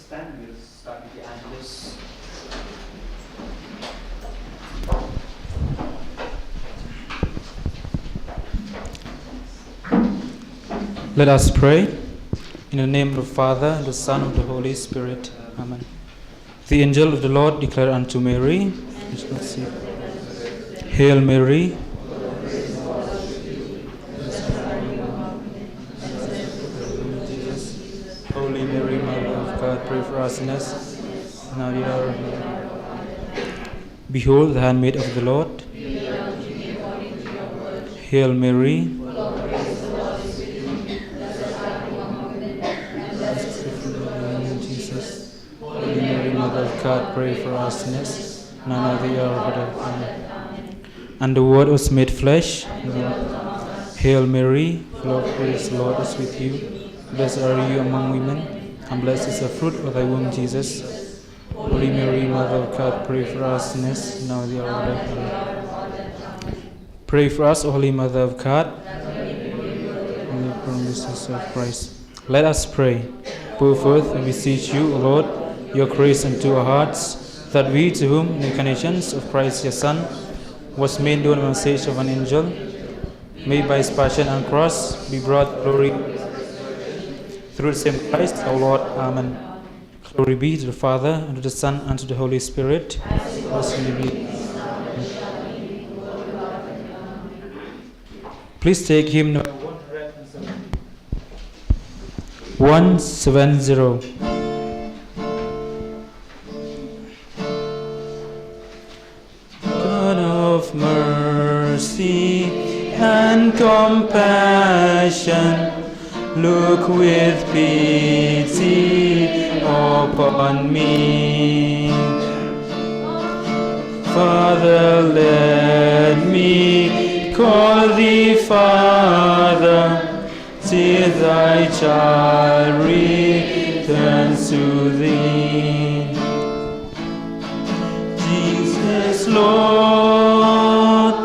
stand. We'll start with the Angelus. Let us pray. In the name of the Father, and the Son, and the Holy Spirit. Amen. The angel of the Lord declared unto Mary, Hail Mary, Holy Mary, Mother of God, pray for us sinners, now and at the hour of our death. Behold the handmaid of the Lord. Hail Mary, Holy Mary, Mother of God, pray for us sinners, now and at the hour of our death. Amen. And the Word was made flesh. Hail Mary, full of grace, the Lord is with you. Blessed are you among women, and blessed is the fruit of thy womb, Jesus. Holy Mary, Mother of God, pray for us sinners, now and at the hour of our death. Amen. Pray for us, O Holy Mother of God, and the promises of Christ. Let us pray. Pour forth, we beseech you, O Lord, your grace into our hearts, that we, to whom the incarnations of Christ your Son was made known on the message of an angel, may by his passion and cross be brought glory through the same Christ our Lord. Amen. Glory be to the Father, and to the Son, and to the Holy Spirit, as it be. Please take hymn number 170. God of mercy and compassion, look with pity upon me. Father, let me call thee Father, till thy child returns to thee. Jesus, Lord,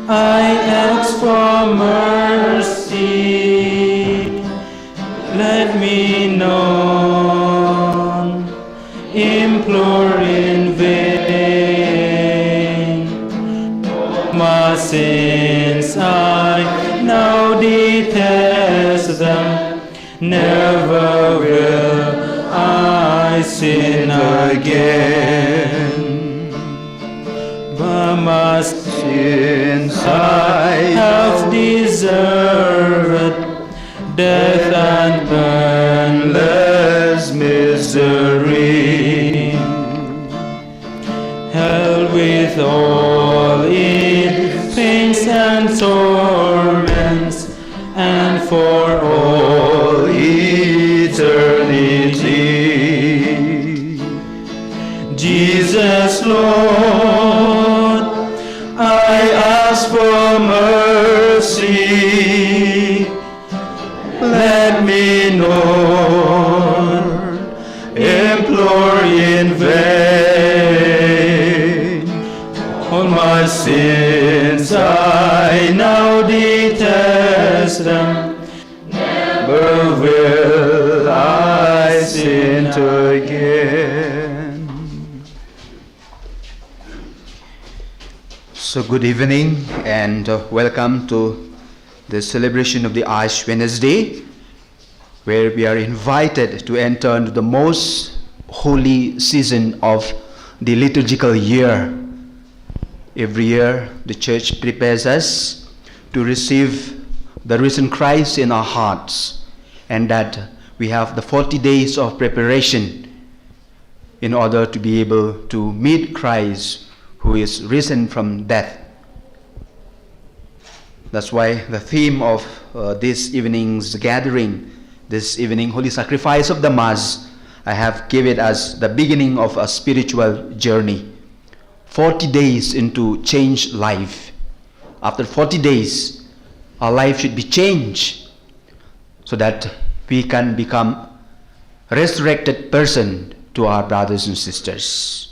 I ask for mercy. Let me not implore in vain. My sins I now detest them, never will I sin again. But my sins I have deserved, death and endless misery, hell with all its pains and torments, and for all eternity. Jesus, Lord, I ask for mercy. Let me not implore in vain. All my sins I now detest them, never will I sin again. So good evening and welcome to the celebration of the Ash Wednesday, where we are invited to enter into the most holy season of the liturgical year. Every year, the Church prepares us to receive the risen Christ in our hearts, and that we have the 40 days of preparation in order to be able to meet Christ who is risen from death. That's why the theme of this evening's gathering, this evening Holy Sacrifice of the Mass, I have given it as the beginning of a spiritual journey. 40 days into changed life. After 40 days, our life should be changed so that we can become a resurrected person to our brothers and sisters.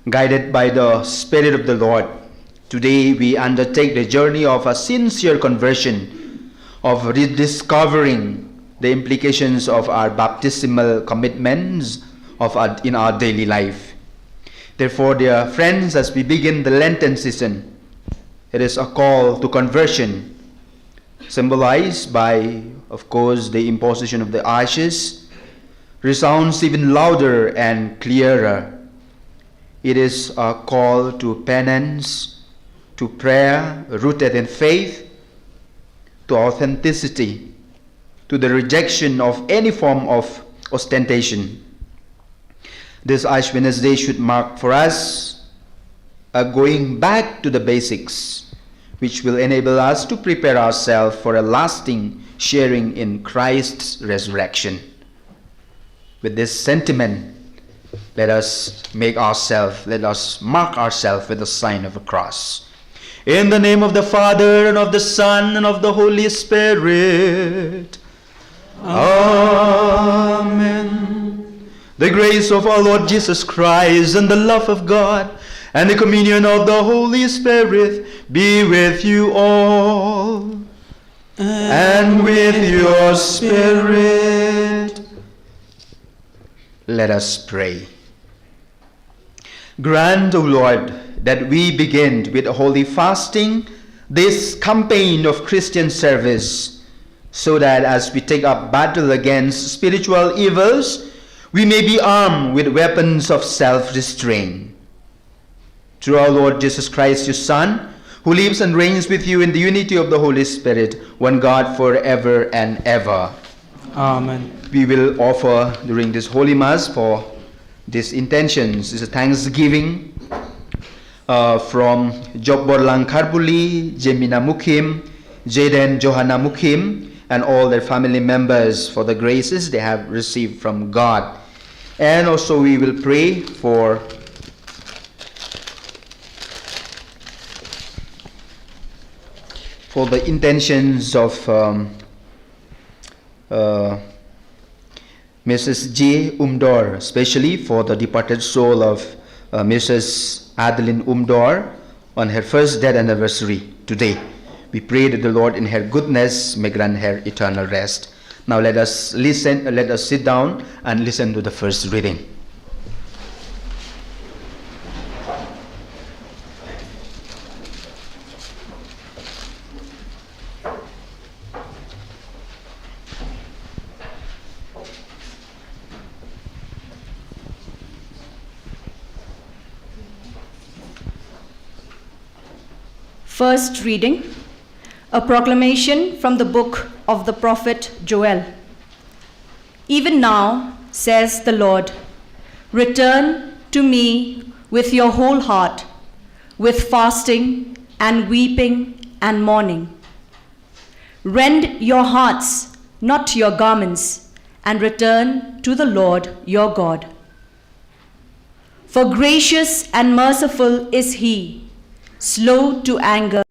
Guided by the Spirit of the Lord, today we undertake the journey of a sincere conversion, of rediscovering the implications of our baptismal commitments in our daily life. Therefore, dear friends, as we begin the Lenten season, it is a call to conversion, symbolized by, of course, the imposition of the ashes, resounds even louder and clearer. It is a call to penance, to prayer rooted in faith, to authenticity, to the rejection of any form of ostentation. This Ash Wednesday should mark for us a going back to the basics, which will enable us to prepare ourselves for a lasting sharing in Christ's resurrection. With this sentiment, let us mark ourselves with the sign of a cross. In the name of the Father, and of the Son, and of the Holy Spirit. Amen. The grace of our Lord Jesus Christ, and the love of God, and the communion of the Holy Spirit be with you all, and with your spirit. Let us pray. Grant, O Lord, that we begin with holy fasting this campaign of Christian service, so that as we take up battle against spiritual evils, we may be armed with weapons of self-restraint. Through our Lord Jesus Christ, your Son, who lives and reigns with you in the unity of the Holy Spirit, one God forever and ever. Amen. We will offer during this Holy Mass for these intentions. This is a thanksgiving from Job Borlang Karbuli, Jemina Mukim, Jaden Johanna Mukim, and all their family members for the graces they have received from God. And also we will pray for the intentions of Mrs. J. Umdor, especially for the departed soul of Mrs. Adeline Umdor on her first death anniversary today. We pray that the Lord in her goodness may grant her eternal rest. Now let us sit down and listen to the first reading. First reading, a proclamation from the book of the prophet Joel. Even now, says the Lord, return to me with your whole heart, with fasting and weeping and mourning. Rend your hearts, not your garments, and return to the Lord your God. For gracious and merciful is he, slow to anger,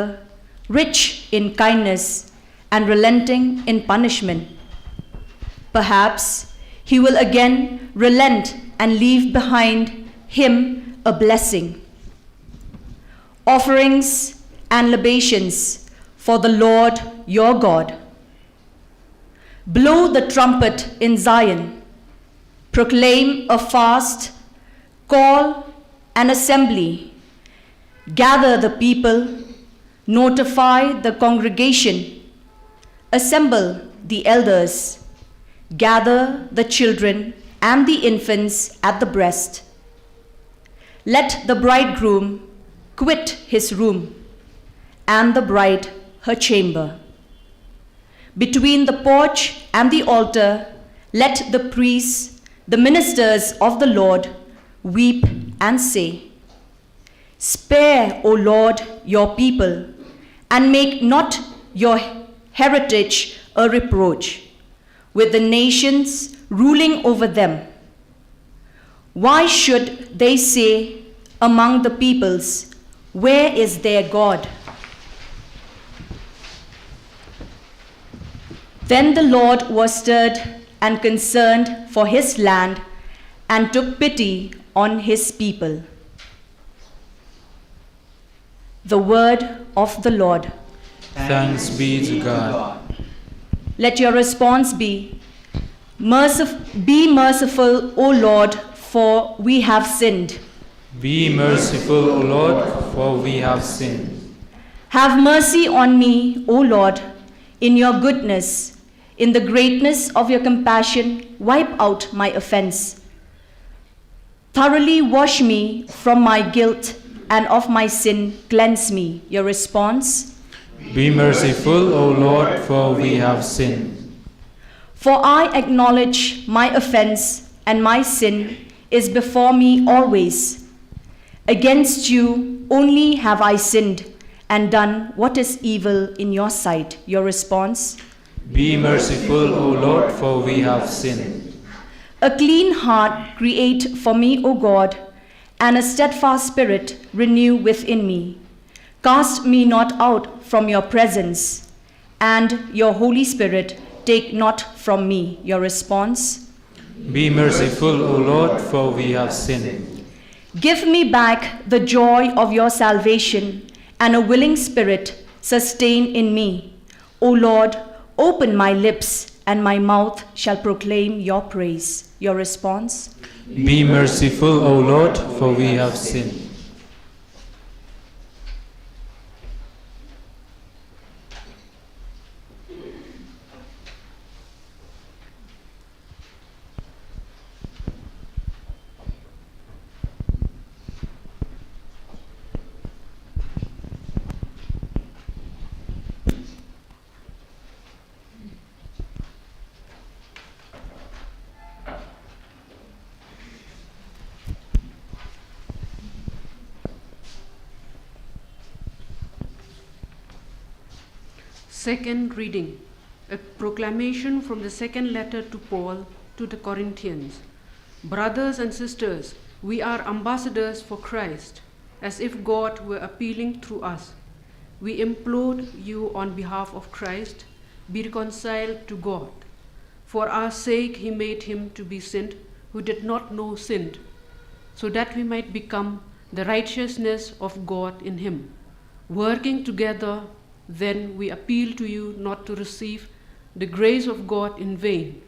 rich in kindness, and relenting in punishment. Perhaps he will again relent and leave behind him a blessing. Offerings and libations for the Lord your God. Blow the trumpet in Zion. Proclaim a fast. Call an assembly. Gather the people, notify the congregation, assemble the elders, gather the children and the infants at the breast. Let the bridegroom quit his room, and the bride her chamber. Between the porch and the altar, let the priests, the ministers of the Lord, weep and say, spare, O Lord, your people, and make not your heritage a reproach, with the nations ruling over them. Why should they say among the peoples, where is their God? Then the Lord was stirred and concerned for his land, and took pity on his people. The word of the Lord. Thanks be to God. Let your response be, Be merciful, O Lord, for we have sinned. Be merciful, O Lord, for we have sinned. Have mercy on me, O Lord, in your goodness. In the greatness of your compassion, wipe out my offense. Thoroughly wash me from my guilt, and of my sin cleanse me. Your response? Be merciful, O Lord, for we have sinned. For I acknowledge my offense, and my sin is before me always. Against you only have I sinned and done what is evil in your sight. Your response? Be merciful, O Lord, for we have sinned. A clean heart create for me, O God, and a steadfast spirit renew within me. Cast me not out from your presence, and your Holy Spirit take not from me. Your response? Be merciful, O Lord, for we have sinned. Give me back the joy of your salvation, and a willing spirit sustain in me. O Lord, open my lips, and my mouth shall proclaim your praise. Your response? Be merciful, O Lord, for we have sinned. Second reading, a proclamation from the second letter to Paul to the Corinthians. Brothers and sisters, we are ambassadors for Christ, as if God were appealing through us. We implore you on behalf of Christ, be reconciled to God. For our sake he made him to be sin who did not know sin, so that we might become the righteousness of God in him. Working together, then we appeal to you not to receive the grace of God in vain.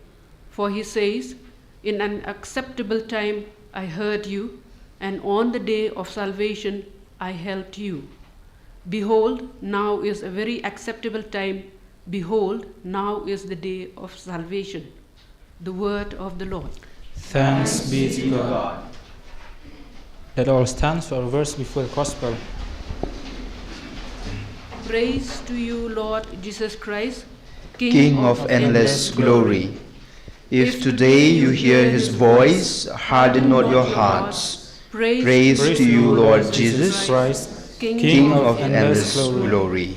For he says, in an acceptable time I heard you, and on the day of salvation I helped you. Behold, now is a very acceptable time. Behold, now is the day of salvation. The word of the Lord. Thanks be to God. Let all stand for a verse before the Gospel. Praise to you, Lord Jesus Christ, King of endless glory. If today you hear his voice, harden not your hearts. Praise to you, Lord Jesus Christ, King of endless glory.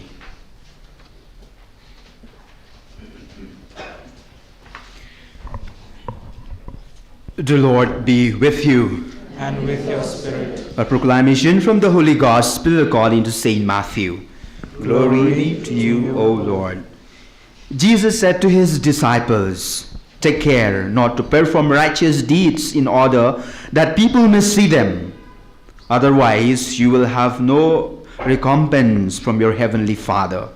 The Lord be with you. And with your spirit. A proclamation from the Holy Gospel according to Saint Matthew. Glory be to you, O Lord. Jesus said to his disciples, take care not to perform righteous deeds in order that people may see them. Otherwise, you will have no recompense from your heavenly Father.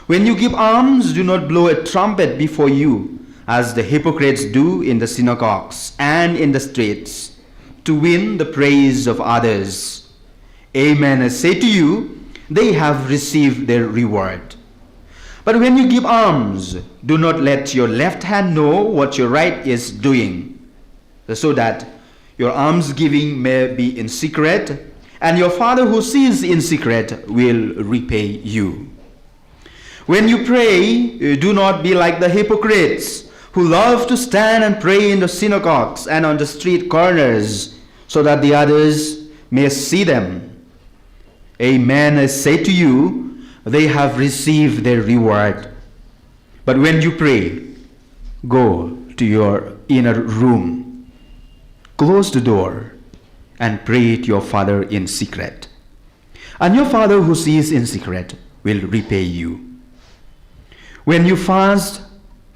When you give alms, do not blow a trumpet before you, as the hypocrites do in the synagogues and in the streets, to win the praise of others. Amen, I say to you, they have received their reward. But when you give alms, do not let your left hand know what your right is doing, so that your almsgiving may be in secret, and your Father who sees in secret will repay you. When you pray, do not be like the hypocrites, who love to stand and pray in the synagogues and on the street corners, so that the others may see them. Amen, I say to you, they have received their reward. But when you pray, go to your inner room, close the door, and pray to your Father in secret. And your Father who sees in secret will repay you. When you fast,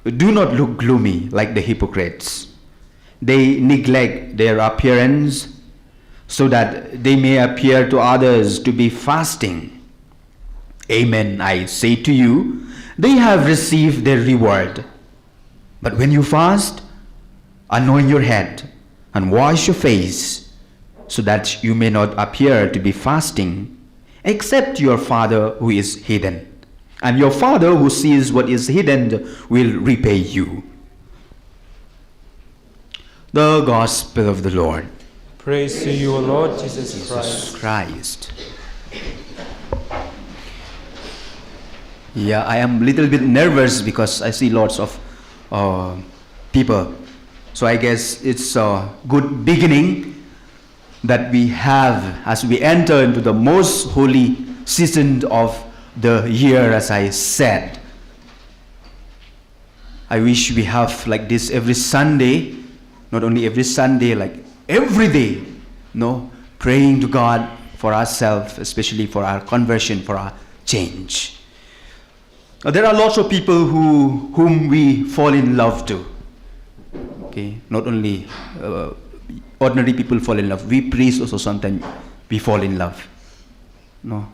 do not look gloomy like the hypocrites. They neglect their appearance, so that they may appear to others to be fasting. Amen, I say to you, they have received their reward. But when you fast, anoint your head and wash your face, so that you may not appear to be fasting, except your Father who is hidden. And your Father who sees what is hidden will repay you. The Gospel of the Lord. Praise to you, O Lord Jesus Christ. Christ. Yeah, I am a little bit nervous because I see lots of people. So I guess it's a good beginning that we have as we enter into the most holy season of the year, as I said. I wish we have like this every Sunday, not only every Sunday, like every day, praying to God for ourselves, especially for our conversion, for our change. There are lots of people whom we fall in love to. Okay, not only ordinary people fall in love. We priests also sometimes we fall in love. No.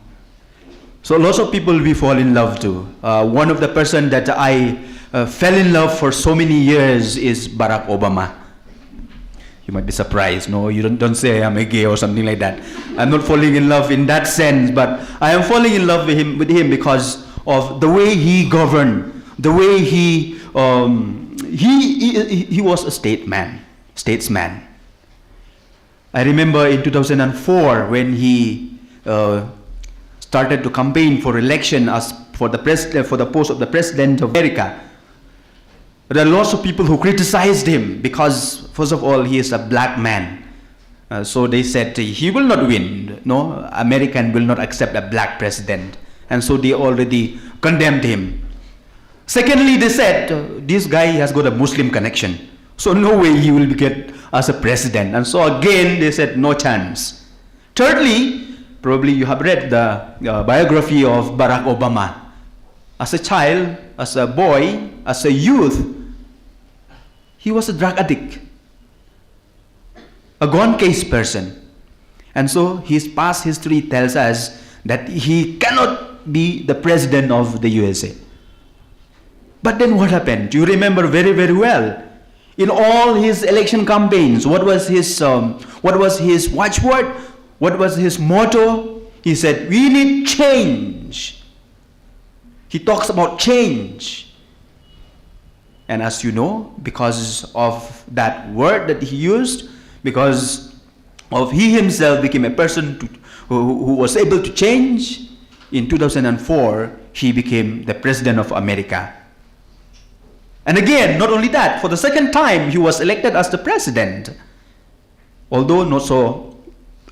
So lots of people we fall in love to. One of the person that I fell in love for so many years is Barack Obama. You might be surprised. No, you don't say I'm a gay or something like that. I'm not falling in love in that sense, but I am falling in love with him because of the way he governed, the way he was a statesman. I remember in 2004 when he started to campaign for election as for the post of the President of America. There are lots of people who criticized him because, first of all, he is a black man. So they said he will not win. No, American will not accept a black president. And so they already condemned him. Secondly, they said this guy has got a Muslim connection. So no way he will get as a president. And so again, they said no chance. Thirdly, probably you have read the biography of Barack Obama. As a child, as a boy, as a youth, he was a drug addict, a gone case person. And so his past history tells us that he cannot be the president of the USA. But then what happened? You remember very, very well. In all his election campaigns, what was his watchword? What was his motto? He said, we need change. He talks about change. And as you know, because of that word that he used, because of he himself became a person who was able to change, in 2004, he became the President of America. And again, not only that, for the second time, he was elected as the president. Although not so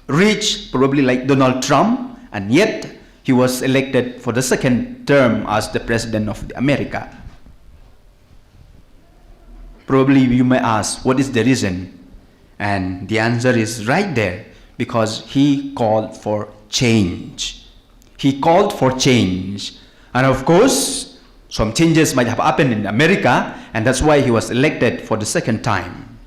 rich, probably like Donald Trump, and yet he was elected for the second term as the President of America. Probably you may ask, what is the reason? And the answer is right there, because he called for change. He called for change. And of course, some changes might have happened in America, and that's why he was elected for the second time.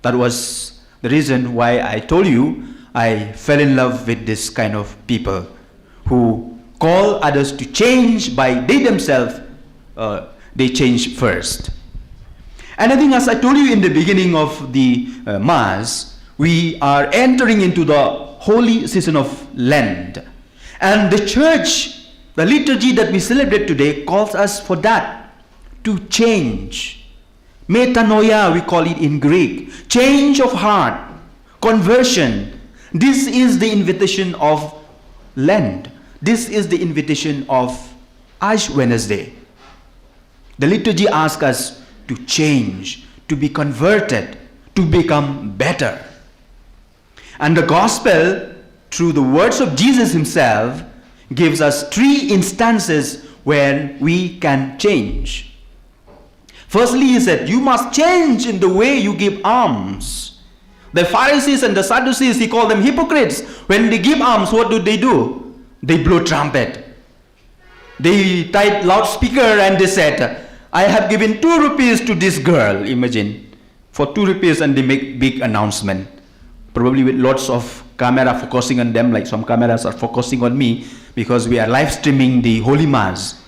That was the reason why I told you I fell in love with this kind of people who call others to change by they themselves, they change first. And I think, as I told you in the beginning of the Mass, we are entering into the holy season of Lent. And the church, the liturgy that we celebrate today, calls us for that, to change. Metanoia, we call it in Greek. Change of heart, conversion. This is the invitation of Lent. This is the invitation of Ash Wednesday. The liturgy asks us to change, to be converted, to become better. And the gospel, through the words of Jesus himself, gives us 3 instances where we can change. Firstly, he said, you must change in the way you give alms. The Pharisees and the Sadducees, he called them hypocrites. When they give alms, what do? They blow trumpet. They tied loudspeaker and they said, I have given 2 rupees to this girl, imagine, for 2 rupees, and they make big announcement. Probably with lots of camera focusing on them, like some cameras are focusing on me because we are live streaming the Holy Mass.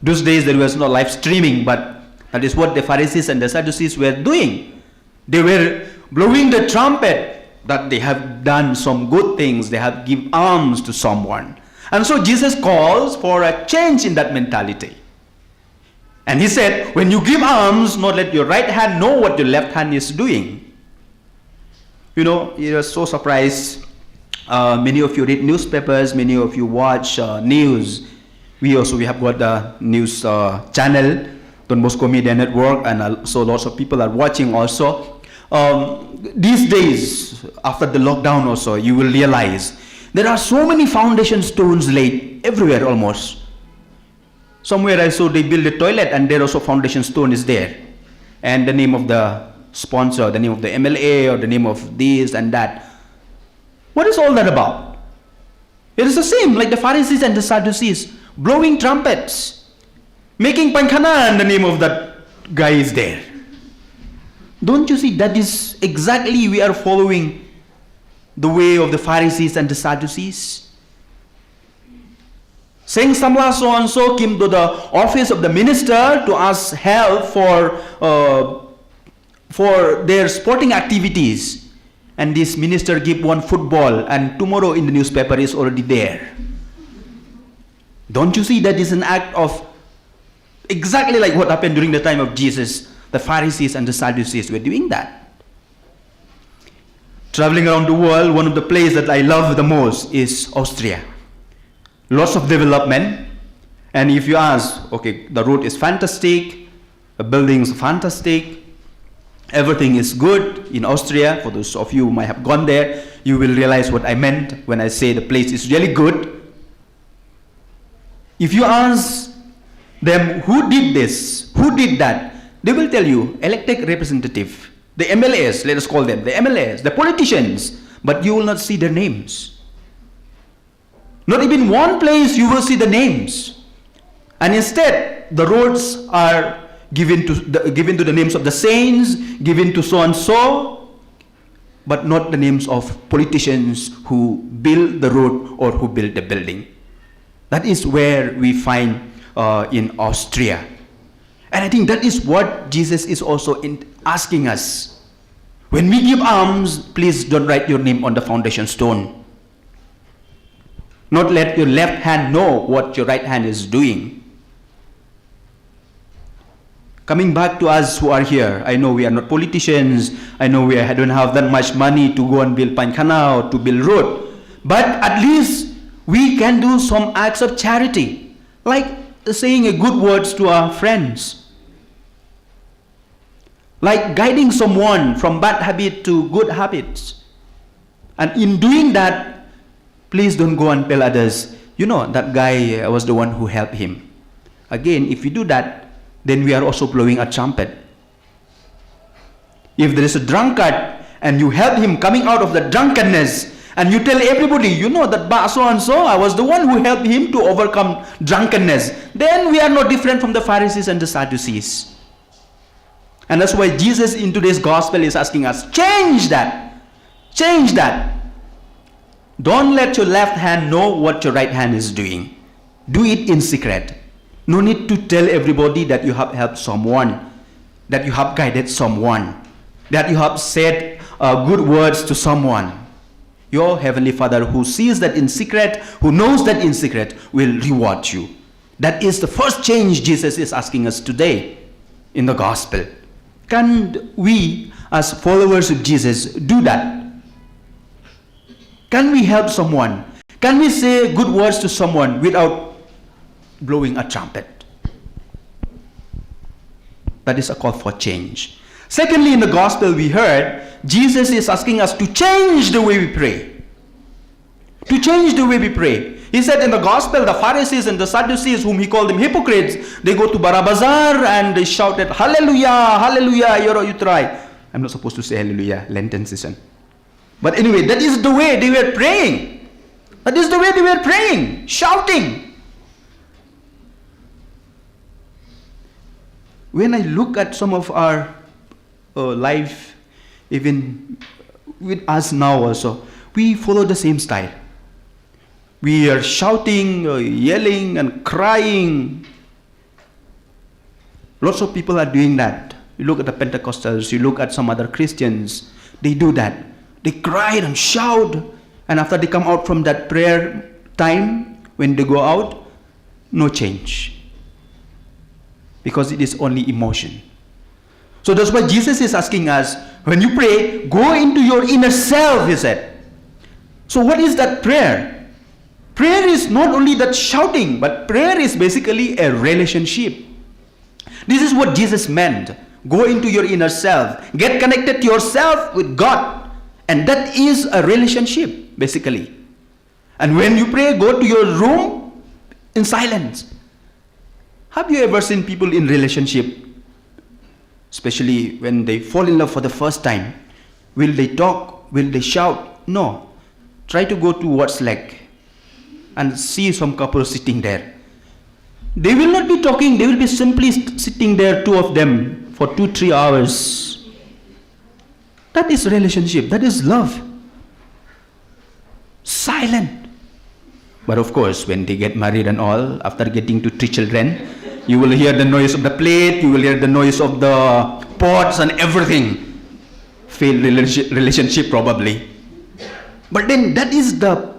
Those days there was no live streaming, but that is what the Pharisees and the Sadducees were doing. They were blowing the trumpet that they have done some good things, they have given alms to someone. And so Jesus calls for a change in that mentality. And he said, when you give alms, not let your right hand know what your left hand is doing. You know, you're so surprised. Many of you read newspapers, many of you watch news. We have got the news channel, Don Bosco Media Network, and so lots of people are watching also. These days, after the lockdown also, you will realize there are so many foundation stones laid everywhere almost. Somewhere I saw they build a toilet and there also foundation stone is there. And the name of the sponsor, the name of the MLA, or the name of this and that. What is all that about? It is the same like the Pharisees and the Sadducees, blowing trumpets, making pankhana, and the name of that guy is there. Don't you see that is exactly we are following the way of the Pharisees and the Sadducees? Saint Samla so and so came to the office of the minister to ask help for their sporting activities. And this minister gave one football, and tomorrow in the newspaper is already there. Don't you see that is an act of exactly like what happened during the time of Jesus? The Pharisees and the Sadducees were doing that. Traveling around the world, one of the places that I love the most is Austria. Lots of development, and if you ask, okay, the road is fantastic, the buildings are fantastic, everything is good in Austria. For those of you who might have gone there, you will realize what I meant when I say the place is really good. If you ask them who did this, who did that, they will tell you elected representative, the MLAs, let us call them the MLAs, the politicians, but you will not see their names. Not even one place you will see the names. And instead, the roads are given to the names of the saints, given to so and so, but not the names of politicians who build the road or who build the building. That is where we find in Austria. And I think that is what Jesus is also asking us. When we give alms, please don't write your name on the foundation stone. Not let your left hand know what your right hand is doing. Coming back to us who are here, I know we are not politicians. I know we don't have that much money to go and build pankhana or to build road. But at least we can do some acts of charity, like saying a good words to our friends, like guiding someone from bad habit to good habits. And in doing that, please don't go and tell others, you know, that guy was the one who helped him. Again, if we do that, then we are also blowing a trumpet. If there is a drunkard and you help him coming out of the drunkenness, and you tell everybody, you know, that so and so, I was the one who helped him to overcome drunkenness, then we are no different from the Pharisees and the Sadducees. And that's why Jesus in today's gospel is asking us, change that. Change that. Don't let your left hand know what your right hand is doing. Do it in secret. No need to tell everybody that you have helped someone, that you have guided someone, that you have said good words to someone. Your Heavenly Father, who sees that in secret, who knows that in secret, will reward you. That is the first change Jesus is asking us today in the gospel. Can we, as followers of Jesus, do that? Can we help someone? Can we say good words to someone without blowing a trumpet? That is a call for change. Secondly, in the gospel we heard, Jesus is asking us to change the way we pray. To change the way we pray. He said in the gospel, the Pharisees and the Sadducees, whom he called them hypocrites, they go to Barabazar and they shouted, hallelujah, hallelujah, you try. I'm not supposed to say hallelujah, Lenten season. But anyway, that is the way they were praying. That is the way they were praying, shouting. When I look at some of our life, even with us now also, we follow the same style. We are shouting, yelling and crying. Lots of people are doing that. You look at the Pentecostals, you look at some other Christians, they do that. They cry and shout, and after they come out from that prayer time, when they go out, no change. Because it is only emotion. So that's why Jesus is asking us, when you pray, go into your inner self, he said. So what is that prayer? Prayer is not only that shouting, but prayer is basically a relationship. This is what Jesus meant. Go into your inner self. Get connected to yourself with God. And that is a relationship, basically. And when you pray, go to your room in silence. Have you ever seen people in relationship, especially when they fall in love for the first time? Will they talk? Will they shout? No. Try to go towards lake and see some couple sitting there. They will not be talking. They will be simply sitting there, two of them, for 2-3 hours. That is relationship. That is love. Silent. But of course, when they get married and all, after getting to 3 children, you will hear the noise of the plate, you will hear the noise of the pots and everything. Failed relationship probably. But then that is the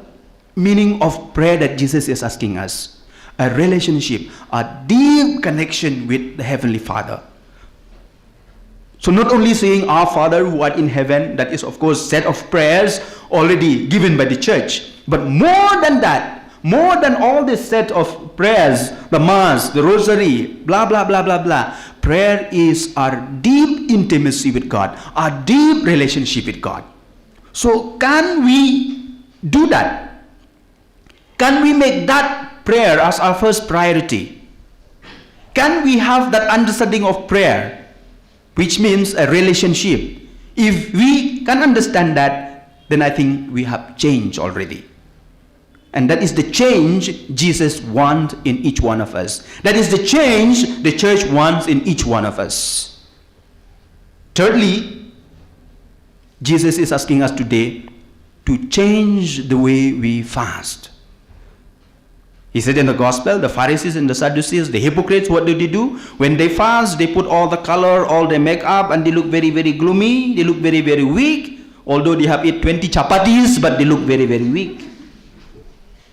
meaning of prayer that Jesus is asking us. A relationship, a deep connection with the Heavenly Father. So not only saying, Our Father who art in heaven, that is of course set of prayers already given by the church. But more than that, more than all this set of prayers, the Mass, the Rosary, blah, blah, blah, blah, blah. Prayer is our deep intimacy with God, our deep relationship with God. So can we do that? Can we make that prayer as our first priority? Can we have that understanding of prayer, which means a relationship? If we can understand that, then I think we have changed already. And that is the change Jesus wants in each one of us. That is the change the church wants in each one of us. Thirdly, Jesus is asking us today to change the way we fast. He said in the gospel, the Pharisees and the Sadducees, the hypocrites, what do? When they fast, they put all the color, all the makeup, and they look very, very gloomy. They look very, very weak. Although they have eaten 20 chapatis, but they look very, very weak.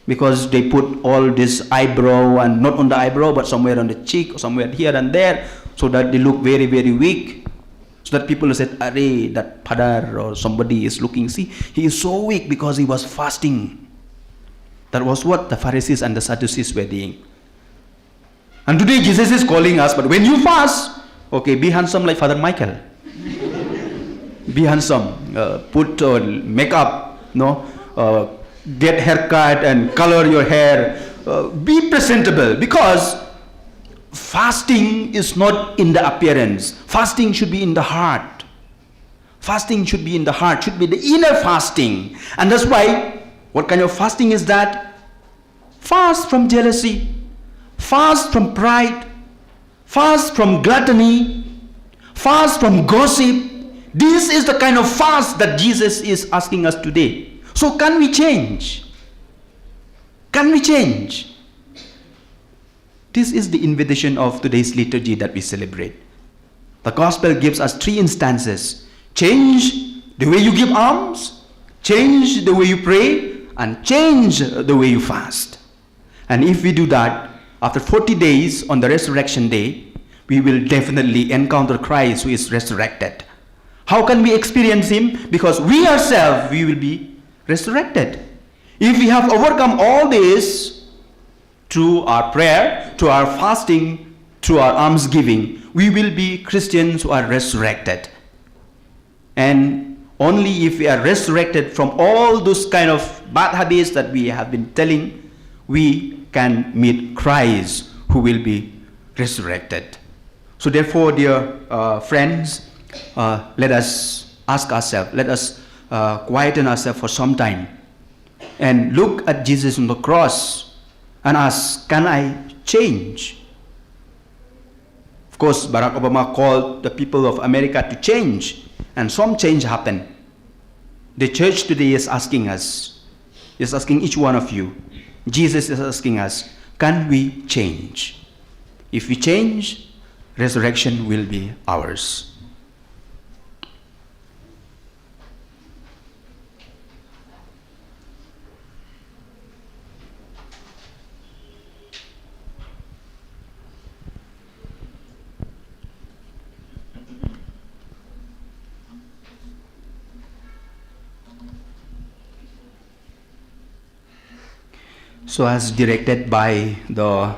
Because they put all this eyebrow, and not on the eyebrow, but somewhere on the cheek, or somewhere here and there, so that they look very, very weak. So that people said, Are, that Padar or somebody is looking, see, he is so weak because he was fasting. That was what the Pharisees and the Sadducees were doing. And today Jesus is calling us, but when you fast, okay, be handsome like Father Michael. Be handsome. Put makeup, get haircut and color your hair. Be presentable, because fasting is not in the appearance. Fasting should be in the heart. Fasting should be in the heart, should be the inner fasting. And that's why, what kind of fasting is that? Fast from jealousy, fast from pride, fast from gluttony, fast from gossip. This is the kind of fast that Jesus is asking us today. So can we change? Can we change? This is the invitation of today's liturgy that we celebrate. The gospel gives us 3 instances. Change the way you give alms, change the way you pray, and change the way you fast. And if we do that, after 40 days on the resurrection day, we will definitely encounter Christ who is resurrected. How can we experience him? Because we ourselves, we will be resurrected. If we have overcome all this through our prayer, through our fasting, through our almsgiving, we will be Christians who are resurrected. And only if we are resurrected from all those kind of bad habits that we have been telling, we can meet Christ who will be resurrected. So therefore, dear friends, let us ask ourselves, let us quieten ourselves for some time and look at Jesus on the cross and ask, can I change? Of course, Barack Obama called the people of America to change, and some change happened. The church today is asking us, is asking each one of you, Jesus is asking us, can we change? If we change, resurrection will be ours. So as directed by the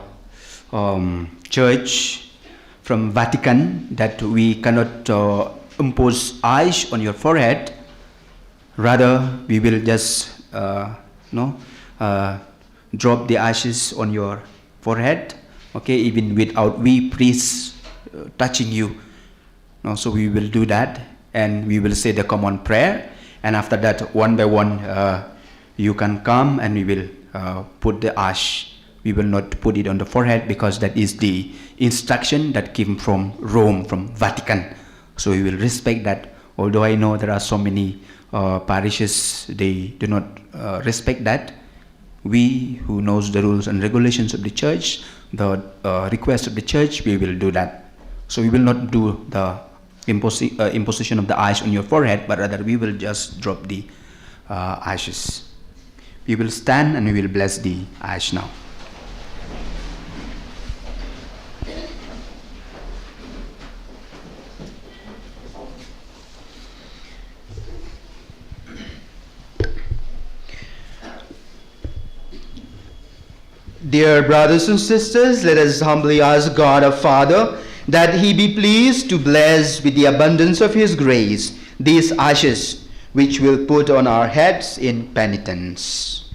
Church from Vatican, that we cannot impose ash on your forehead, rather we will just drop the ashes on your forehead, okay, even without we priests touching you. No, so we will do that, and we will say the common prayer, and after that, one by one, you can come and we will put the ash. We will not put it on the forehead because that is the instruction that came from Rome, from Vatican. So we will respect that. Although I know there are so many parishes, they do not respect that. We who knows the rules and regulations of the church, the request of the church, we will do that. So we will not do the imposition of the ash on your forehead, but rather we will just drop the ashes. We will stand and we will bless the ash now. Dear brothers and sisters, let us humbly ask God our Father that He be pleased to bless with the abundance of His grace these ashes which we'll put on our heads in penitence.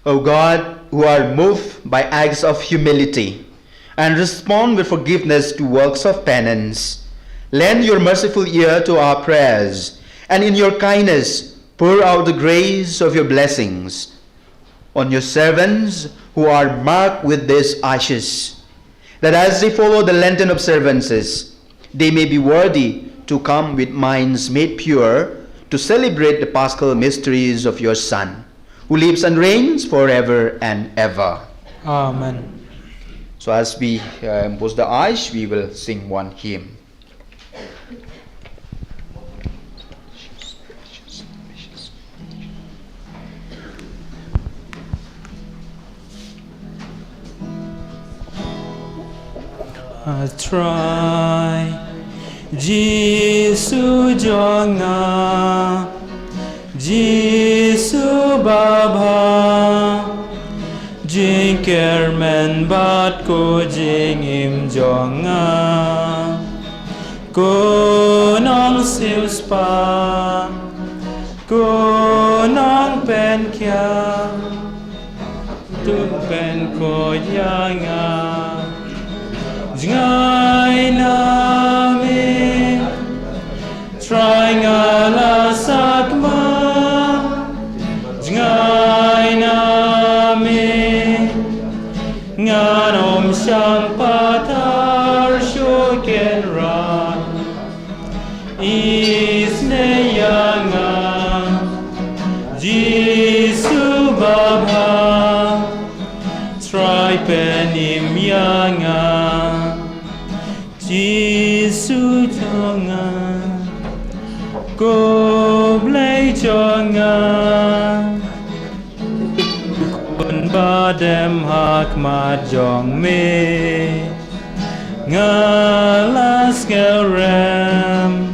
O God, who are moved by acts of humility and respond with forgiveness to works of penance, lend your merciful ear to our prayers, and in your kindness pour out the grace of your blessings on your servants who are marked with these ashes, that as they follow the Lenten observances, they may be worthy to come with minds made pure to celebrate the Paschal mysteries of your Son, who lives and reigns forever and ever. Amen. So as we impose the ash, we will sing one hymn. Try Jisu jonga Jisu baba Jing kermen bat ko jing im jonga Ko nong siu spa Ko nong pen kya Tu pen ko yanga Ngay namin try nga lasakma Ngay namin nganom siyang patar syuken ran Isneyanga Jisu baba try penim yanga Jisu jonga Go blay jonga Kun badem hak ma jong me Ngalas ngelrem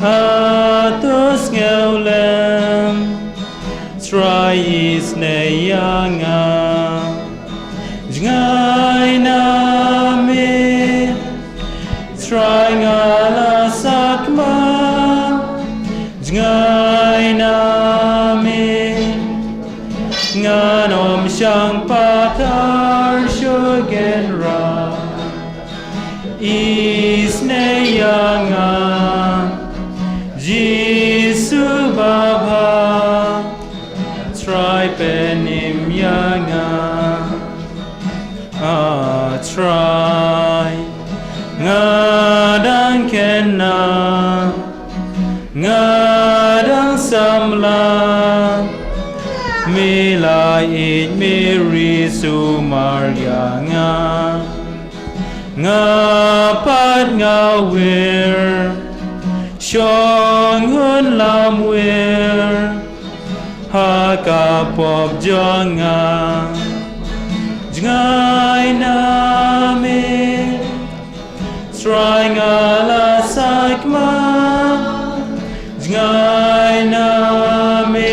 Atus ngelem Try is ne yanga Ngay namin Try nga lasakma Ngay namin Nganom siyang patar syugen ra Isneyanga Jisu baba Try penim yanga Try Ngadang kena Ngadang samla Mila la it Mary su Maria nga pat nga wir shong hun lam wir ha ka pop jonga ngai na me try nga la sakma ngai na me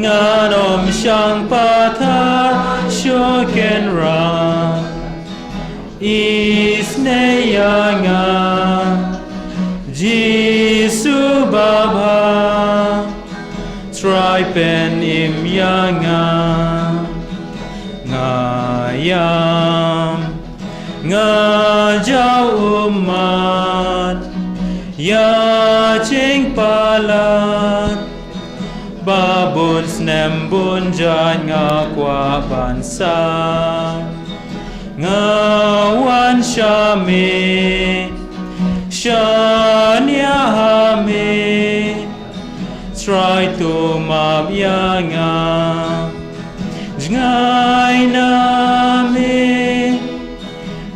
nga nom shang pathar shoken ra is ne nga Jisu baba try pen im nga ngayam ngajau umat ya ching palat babun snembun jan ngakwa bansa ngawan syami syanya hami try to mabiyanga ngai nami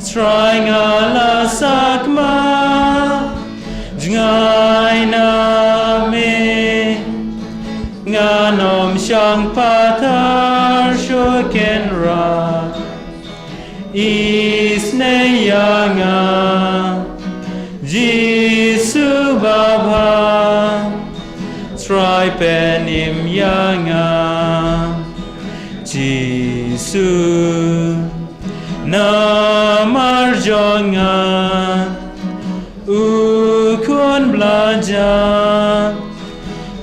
try ngala sakma ngai nami nganom syang patar shoken ra isneyanga Jisu baba try penim yanga Jisu namar jonga ukun belajar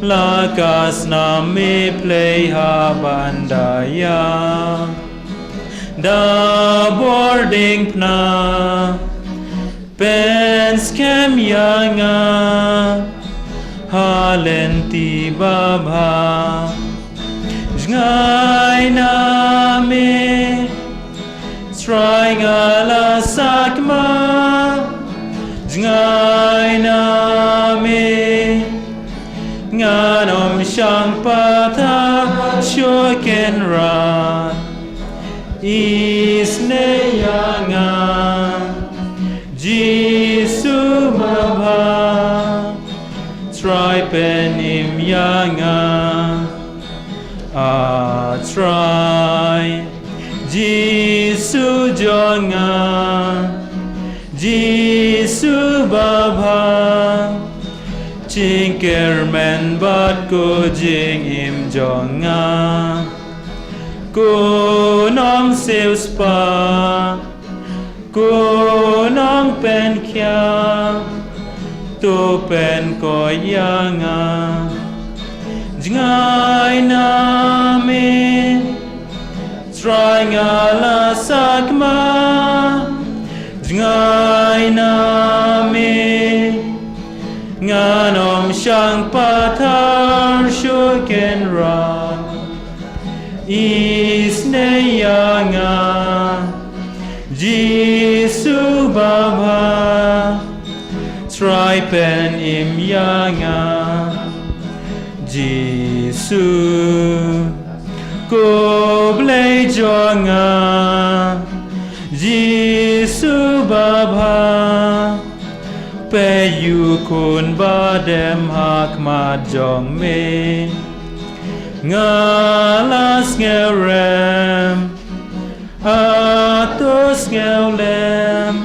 lakas nami play habandaya da boarding pna pens kem yanga halenti baba ngai nami try ngala sakma ngai nami nganom syang pata shoken ra isne yanga Jisu baba try penim yanga try Jisu jonga Jisu baba Cingkermen bat ko jing im jonga Ko nong siu spa Ko nong pen kya To pen ko yanga Ngai nami Try ngala sakma Ngai nami nganom syang patar shoken ra isne yanga Jisu baba try pen im yanga Jisu ko blay jonga Jisu baba pe yu kun badem hak ma jong me ngalas ngerem atos ngelem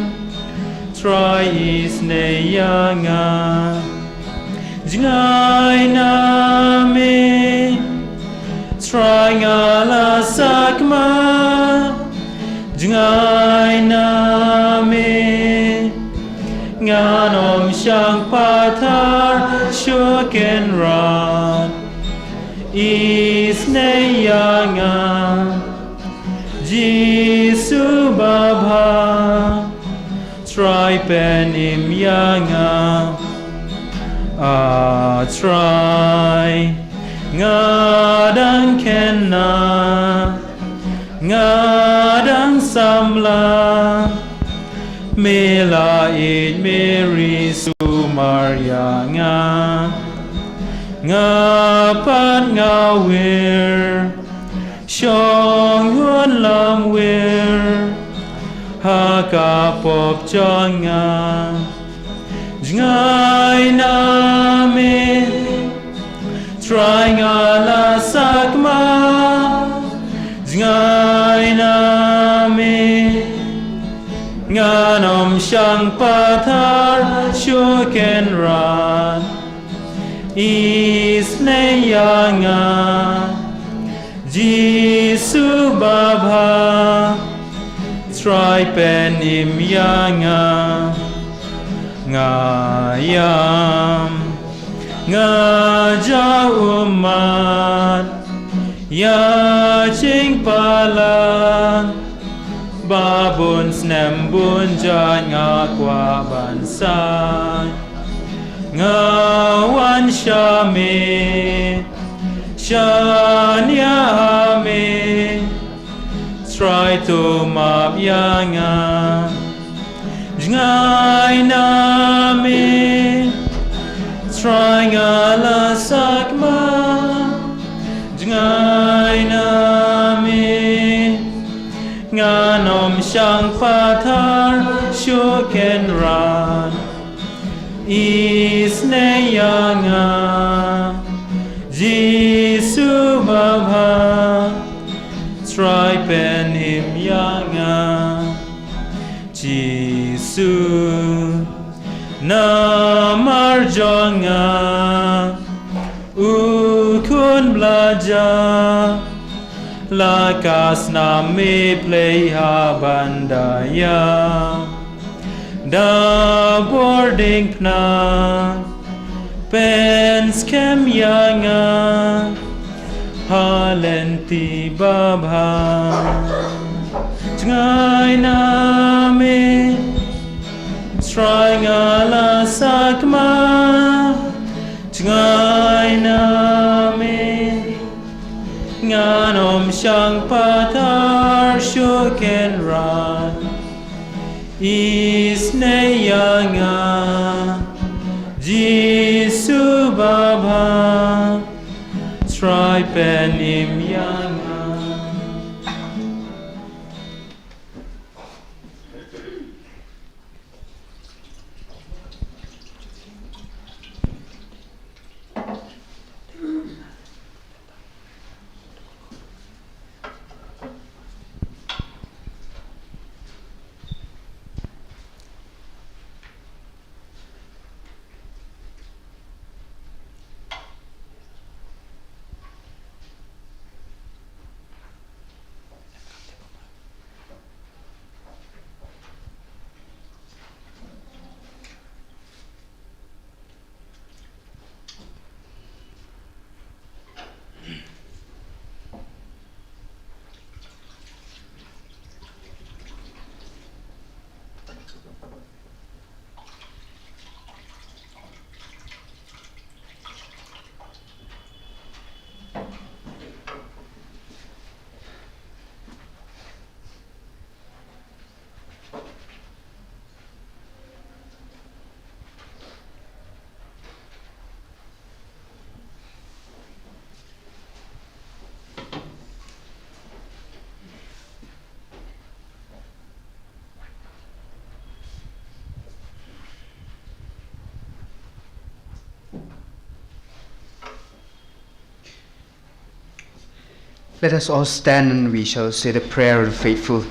try is ne yanga ngai nami try ngalas sakma ngai nami nganom syang patar shoken rat isne yanga Jisu baba try penim yanga try ngadang kenna ngadang samla Mela it Mary su Maria nga pat ngawir Shong hun lam wir Hakapop jonga Jngai nami Try ngala sakma Jngai nami Nganom shang patar shuken ran Isneyanga Jisu Baba Tripen imyanga Ngayam Ngaja umat Ya ching palang Babun snembun jan ngakwa bansay Ngawan syami Shanyami Try to map yanga Jngai nami Try ngala sakma Jngai nami Nganom shang patar shuken ran Isneyanga Jisu Baba Tripen imyanga Jisu Namarjonga Ukun blaja Lakas nami pleha bandaya Da boarding pna Pens kem yanga Halenti Baba Jngai nami Try ngala sakma Jngai nami Nganom shang patar shuken ran Isneyanga Jisu Baba Tripen imyanga Let us all stand and we shall say the prayer of the faithful.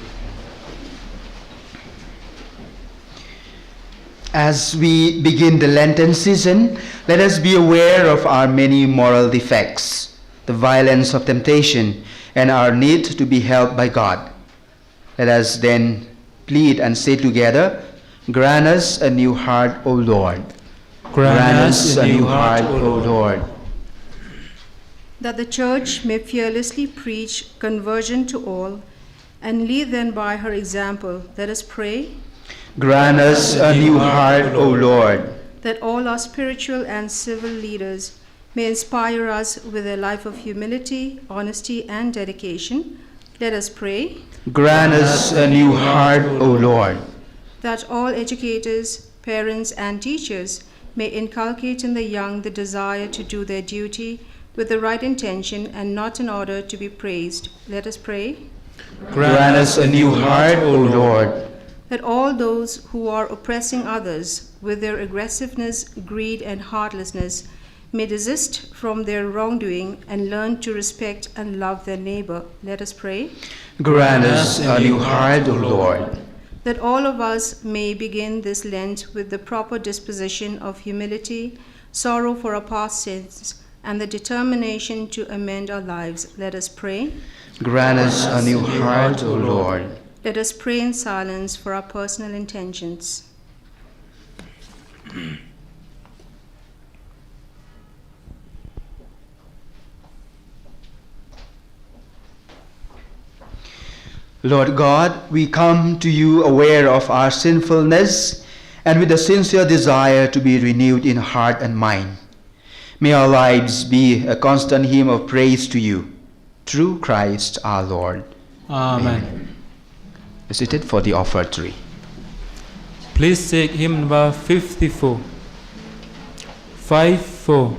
As we begin the Lenten season, let us be aware of our many moral defects, the violence of temptation, and our need to be helped by God. Let us then plead and say together, grant us a new heart, O Lord. Grant us a new heart, O Lord. That the Church may fearlessly preach conversion to all and lead them by her example, let us pray. Grant us a new heart, O Lord. That all our spiritual and civil leaders may inspire us with a life of humility, honesty, and dedication, let us pray. Grant us a new heart, O Lord. That all educators, parents, and teachers may inculcate in the young the desire to do their duty with the right intention and not in order to be praised. Let us pray. Grant us a new heart, O Lord. That all those who are oppressing others with their aggressiveness, greed, and heartlessness may desist from their wrongdoing and learn to respect and love their neighbor. Let us pray. Grant us a new heart, O Lord. That all of us may begin this Lent with the proper disposition of humility, sorrow for our past sins, and the determination to amend our lives. Let us pray. Grant us a new heart, O Lord. Let us pray in silence for our personal intentions. Lord God, we come to you aware of our sinfulness and with a sincere desire to be renewed in heart and mind. May our lives be a constant hymn of praise to you, through Christ our Lord. Amen. Be seated for the offertory. Please take hymn number 54. 54.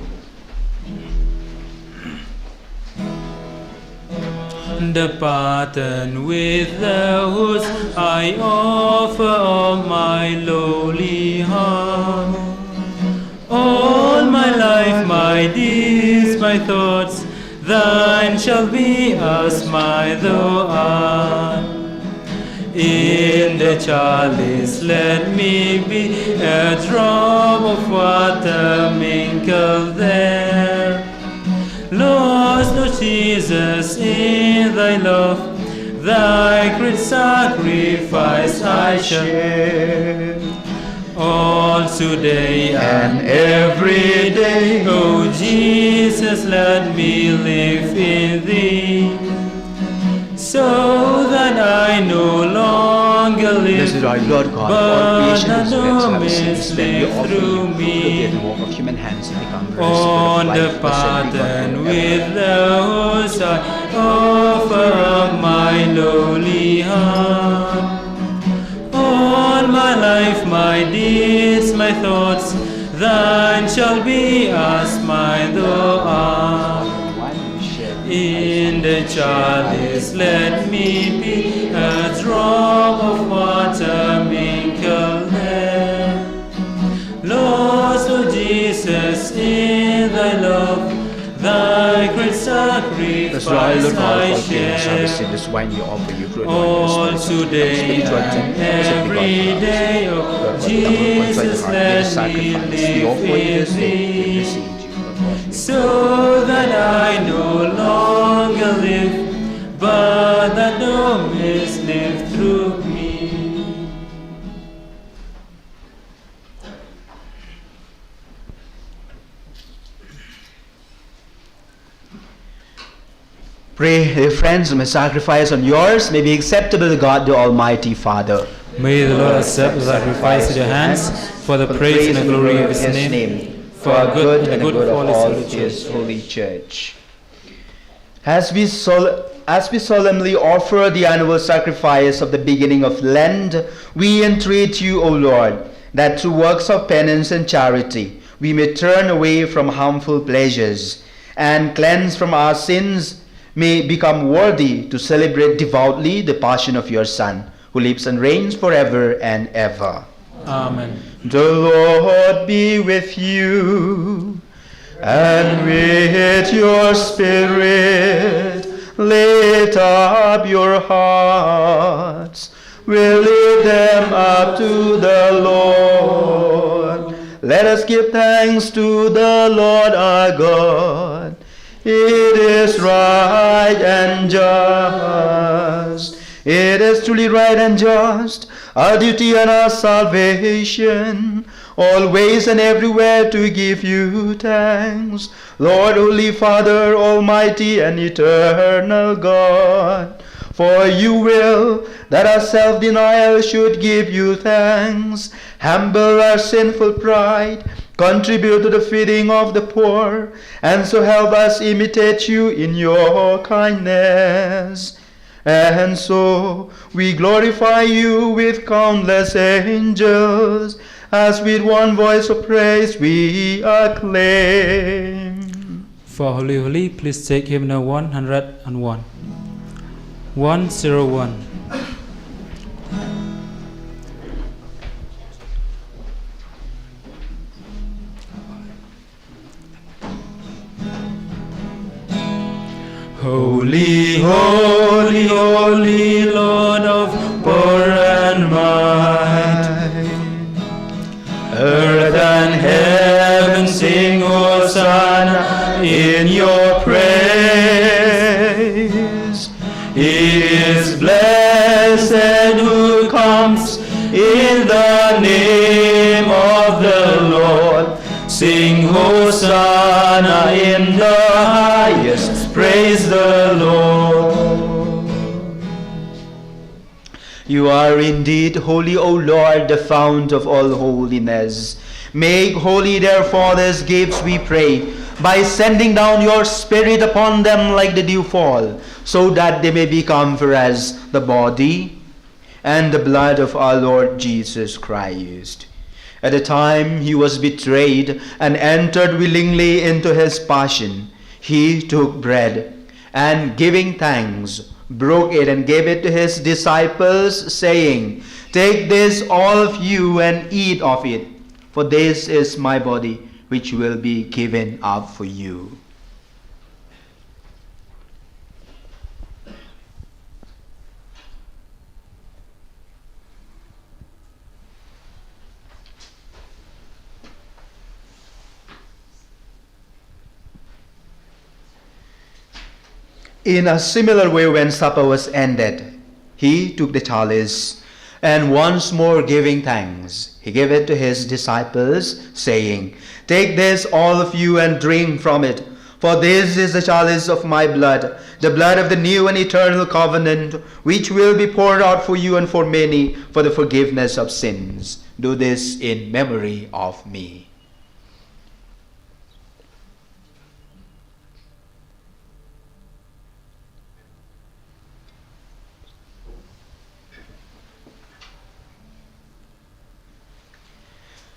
The pattern with the whose I offer of my lowly heart. All my life, my deeds, my thoughts, thine shall be as my thou art. In the chalice let me be a drop of water mingled there. Lost, O Jesus, in thy love, thy great sacrifice I share. All today and every day, O Jesus, let me live in thee, so that I no longer live, Blessed are you, Lord God, but all creation that is thou meant to have sins, mayst then we live offer through you me. the work of human hands and become the On recipe the of life. Blessed be God pattern forever. with the whose I offer up my lowly heart. All my life, my deeds, my thoughts, thine shall be as my thou art. In the chalice let me be a drop of water mingled there. Lost, O Jesus, in thy love, thy great sacrifice I share. This wine we offer you through All today and every day, O Jesus, let me live in thee, so that I no longer live, but that thou mayst live through me. Pray, dear friends, my sacrifice on yours may be acceptable to God, the Almighty Father. May the Lord accept the sacrifice at your hands for the praise and the glory of his name, for our good and the good of all his holy church. As we solemnly offer the annual sacrifice of the beginning of Lent, we entreat you, O Lord, that through works of penance and charity we may turn away from harmful pleasures and, cleansed from our sins, may become worthy to celebrate devoutly the passion of your Son, who lives and reigns forever and ever. Amen. The Lord be with you, and with your spirit. Lift up your hearts. We'll lift them up to the Lord. Let us give thanks to the Lord our God. It is right and just. It is truly right and just, our duty and our salvation, always and everywhere to give you thanks, Lord, Holy Father, Almighty and Eternal God. For you will that our self-denial should give you thanks, humble our sinful pride, contribute to the feeding of the poor, and so help us imitate you in your kindness. And so we glorify you with countless angels, as with one voice of praise we acclaim. For Holy Holy, please take hymn number 101. 101. Holy, holy, holy Lord of power and might, earth and heaven sing Hosanna in your praise. He is blessed who comes in the name of the Lord. Sing Hosanna in the highest. Praise the Lord. You are indeed holy, O Lord, the fount of all holiness. Make holy, therefore, these gifts, we pray, by sending down your Spirit upon them like the dew fall, so that they may become for us the body and the blood of our Lord Jesus Christ. At the time he was betrayed and entered willingly into his passion, he took bread, and giving thanks, broke it and gave it to his disciples, saying, Take this, all of you, and eat of it, for this is my body, which will be given up for you. In a similar way, when supper was ended, he took the chalice, and once more giving thanks, he gave it to his disciples, saying, Take this, all of you, and drink from it, for this is the chalice of my blood, the blood of the new and eternal covenant, which will be poured out for you and for many for the forgiveness of sins. Do this in memory of me.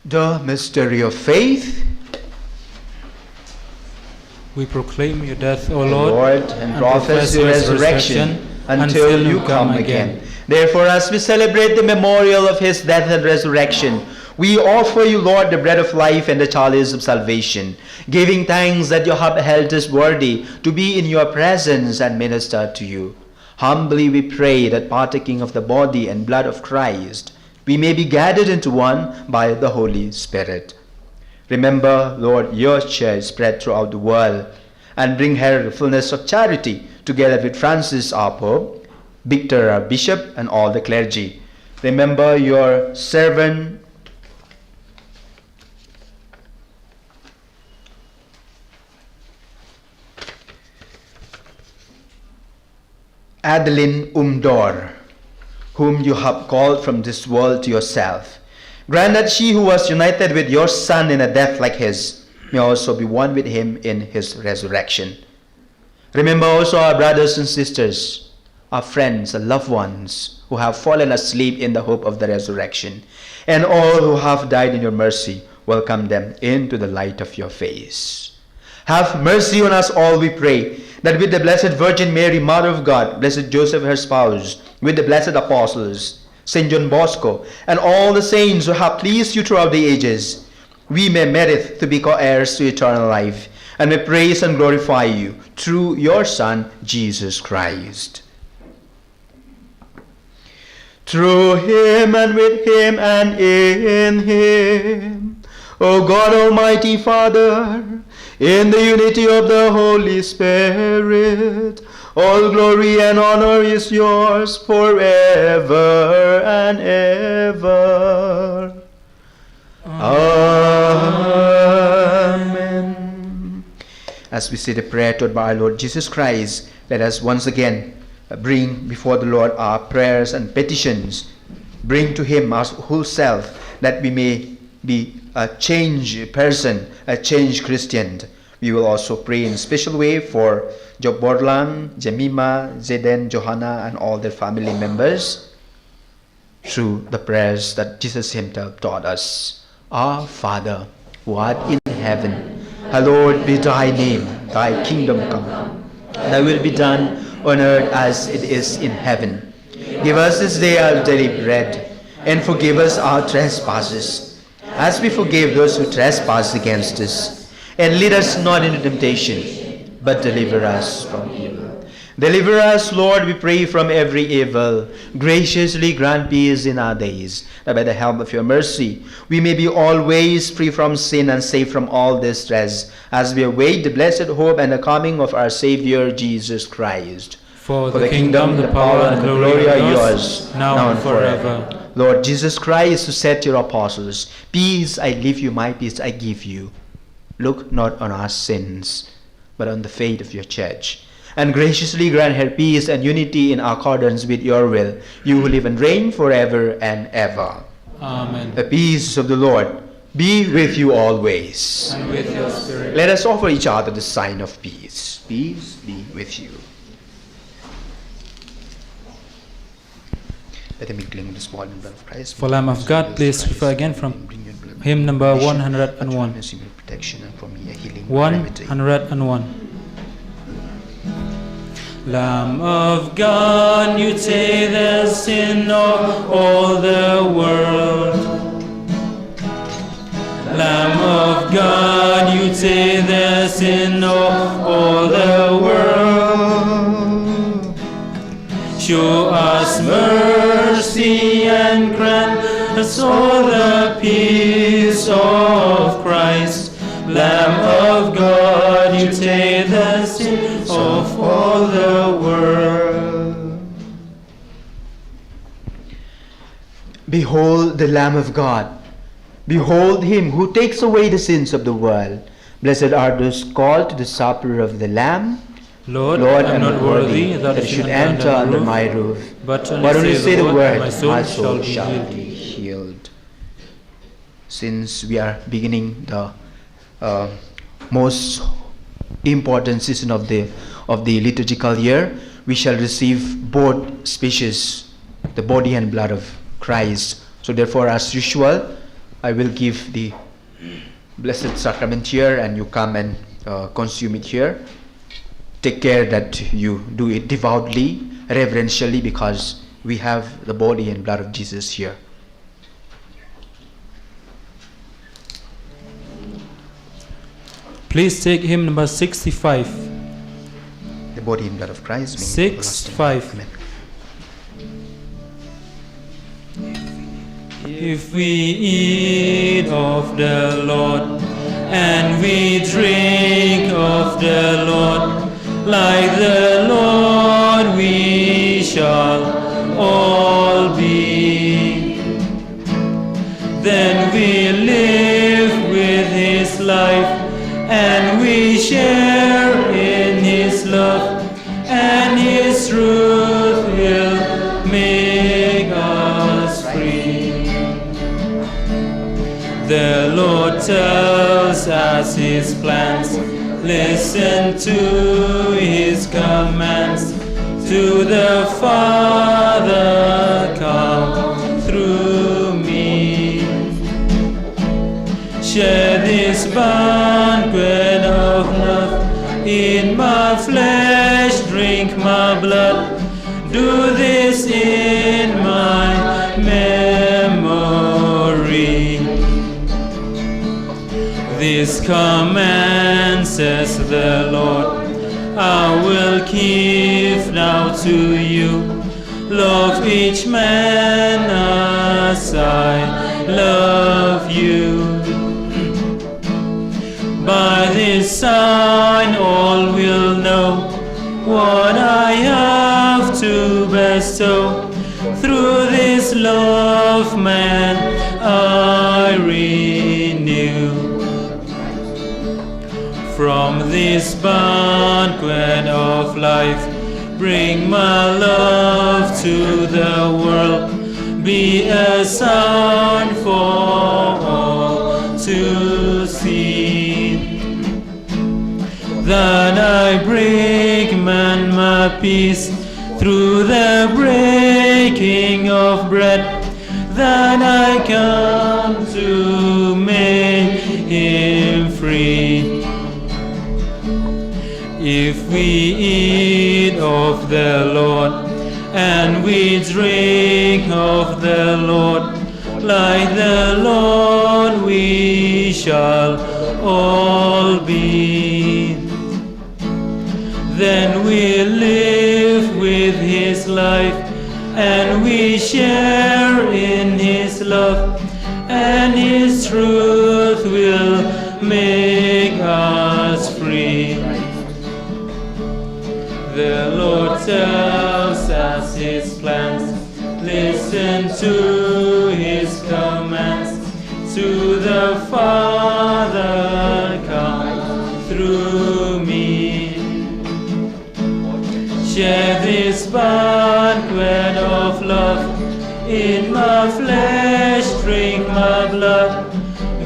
The mystery of faith. We proclaim your death, O Lord, and profess your resurrection until you come again. Therefore, as we celebrate the memorial of his death and resurrection, we offer you, Lord, the bread of life and the chalice of salvation, giving thanks that you have held us worthy to be in your presence and minister to you. Humbly we pray that, partaking of the body and blood of Christ, we may be gathered into one by the Holy Spirit. Remember, Lord, your church spread throughout the world, and bring her the fullness of charity, together with Francis our Pope, Victor our Bishop, and all the clergy. Remember your servant Adeline Umdor, whom you have called from this world to yourself. Grant that she who was united with your Son in a death like his may also be one with him in his resurrection. Remember also our brothers and sisters, our friends and loved ones who have fallen asleep in the hope of the resurrection, and all who have died in your mercy. Welcome them into the light of your face. Have mercy on us all, we pray, that with the Blessed Virgin Mary, Mother of God, Blessed Joseph, her spouse, with the blessed apostles, Saint John Bosco, and all the saints who have pleased you throughout the ages, we may merit to be co-heirs to eternal life, and may praise and glorify you through your Son, Jesus Christ. Through him, and with him, and in him, O God, Almighty Father, in the unity of the Holy Spirit, all glory and honor is yours forever and ever. Amen. As we say the prayer toward our Lord Jesus Christ, let us once again bring before the Lord our prayers and petitions. Bring to him our whole self, that we may be a changed person, a changed Christian. We will also pray in a special way for Job Borlang, Jemima, Zeden, Johanna, and all their family members through the prayers that Jesus himself taught us. Our Father, who art in heaven, hallowed be thy name. thy kingdom come. Thy will be done on earth as it is in heaven. Give us this day our daily bread, and forgive us our trespasses, as we forgive those who trespass against us. And lead us not into temptation, but deliver us from evil. Deliver us, Lord, we pray, from every evil. Graciously grant peace in our days, that by the help of your mercy we may be always free from sin and safe from all distress, as we await the blessed hope and the coming of our Savior Jesus Christ. For the kingdom, the power, and the glory are yours, now and forever. Lord Jesus Christ, who said to your apostles, peace I leave you, my peace I give you, look not on our sins, but on the faith of your church, and graciously grant her peace and unity in accordance with your will, you who live and reign forever and ever. Amen. The peace of the Lord be with you always. And with your spirit. Let us offer each other the sign of peace. Peace be with you. Let them cling to the small and blood of Christ. For Lamb of God, please refer again from hymn number 101. Protection and for me a healing 101. Lamb of God, you take the sin of all the world. Lamb of God, you take the sin of all the world. Show us mercy and grant us all the peace of Christ. Lamb of God, you take the sin of all the world. Behold the Lamb of God. Behold him who takes away the sins of the world. Blessed are those called to the supper of the Lamb. Lord, Lord, I am not worthy that you should enter under my roof. But only say the word, my soul shall be healed. Since we are beginning the most important season of the liturgical year, we shall receive both species, the body and blood of Christ. So therefore, as usual, I will give the Blessed Sacrament here, and you come and consume it here. Take care that you do it devoutly, reverentially, because we have the body and blood of Jesus here. Please take hymn number 65. The body and blood of Christ. 65. Amen. If we eat of the Lord and we drink of the Lord, like the Lord we shall all be. Then we live with his life, and we share in his love, and his truth will make us free. The Lord tells us his plans, listen to his commands. To the Father come through me. Share this banquet of love, eat my flesh, drink my blood. Do this in my memory. This command, says the Lord, I will give now to you. Love each man as I love you. By this sign all will know what I have to bestow. Through this love man I renew. From this banquet of life, bring my love to the world. Be a sign for all to see. That I bring man my peace through the breaking of bread. That I come to make him free. If we eat of the Lord and we drink of the Lord, like the Lord we shall all be. Then we live with his life, and we share in his love, and his truth will make us free. The Lord tells us his plans, listen to his commands. To the Father come through me. Share this banquet of love, in my flesh drink my blood.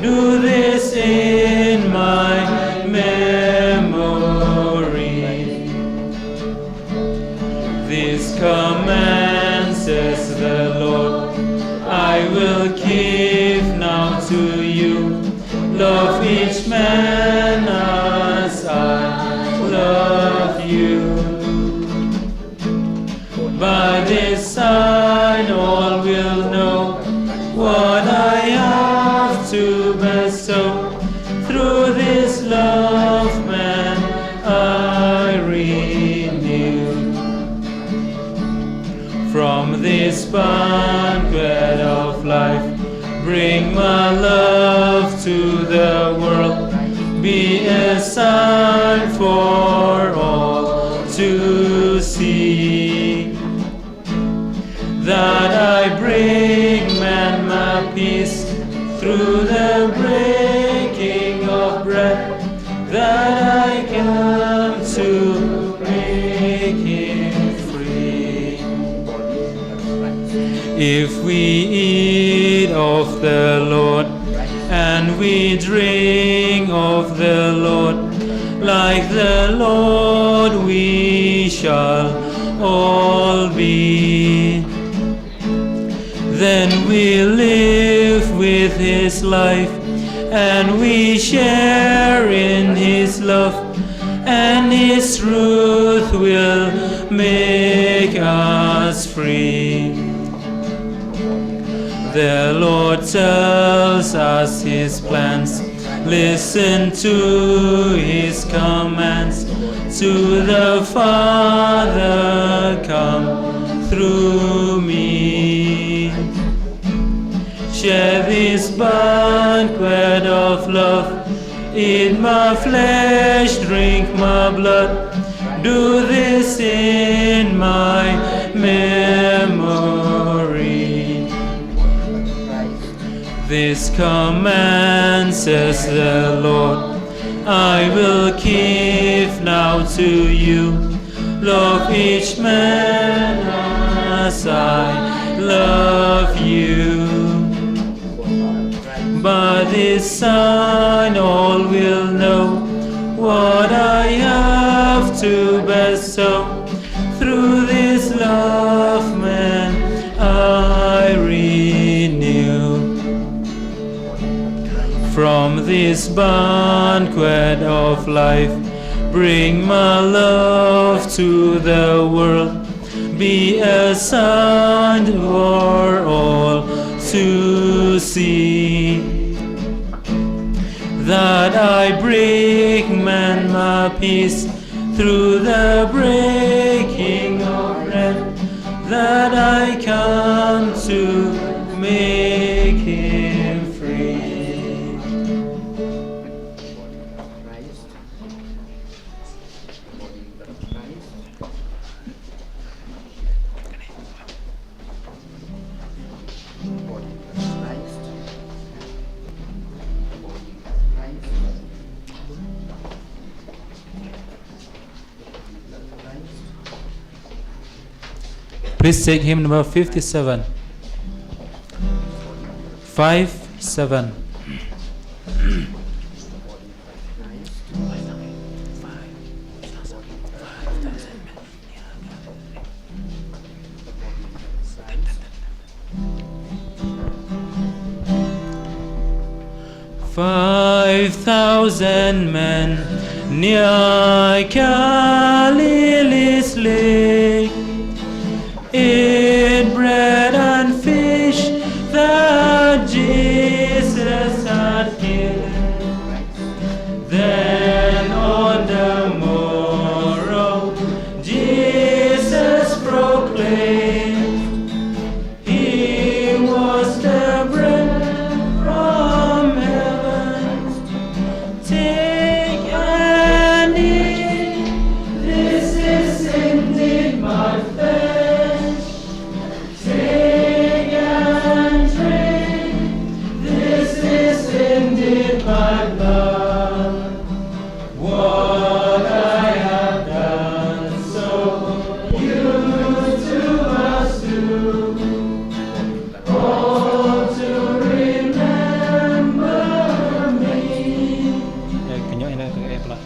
Do this in my memory. This command says the Lord, I will give now to you. Love each man as I love you. By this sign all will know what I have to bestow. Through this love man I renew. From this banquet of life, bring my love to the world. Be a sign for all to see. That I bring man my peace through the breaking of bread. That I come to make him free. If we eat of the Lord and we drink of the Lord, like the Lord we shall all be. Then we live with his life, and we share in his love, and his truth will make us free. The Lord tells us his plans, listen to his commands. To the Father come through me. Share this banquet of love, eat my flesh, drink my blood. Do this in my memory. This command says the Lord, I will give now to you. Love each man as I love you. By this sign all will know what I have to bestow. Through this love man I renew. From this banquet of life, bring my love to the world. Be a sign for all to see. That I bring man my peace through the breaking of bread. That I come to make him free. Please take hymn number 57. 57. $5,000 men near Galilee's lake. Eat bread and fish that Jesus had given. Then on the morrow, Jesus proclaimed, He was the bread from heaven. Take and eat, this is indeed my flesh. Take and drink, this is indeed my blood. What I have done, so you too must do. All to remember me. Kenyok ini ke E plus.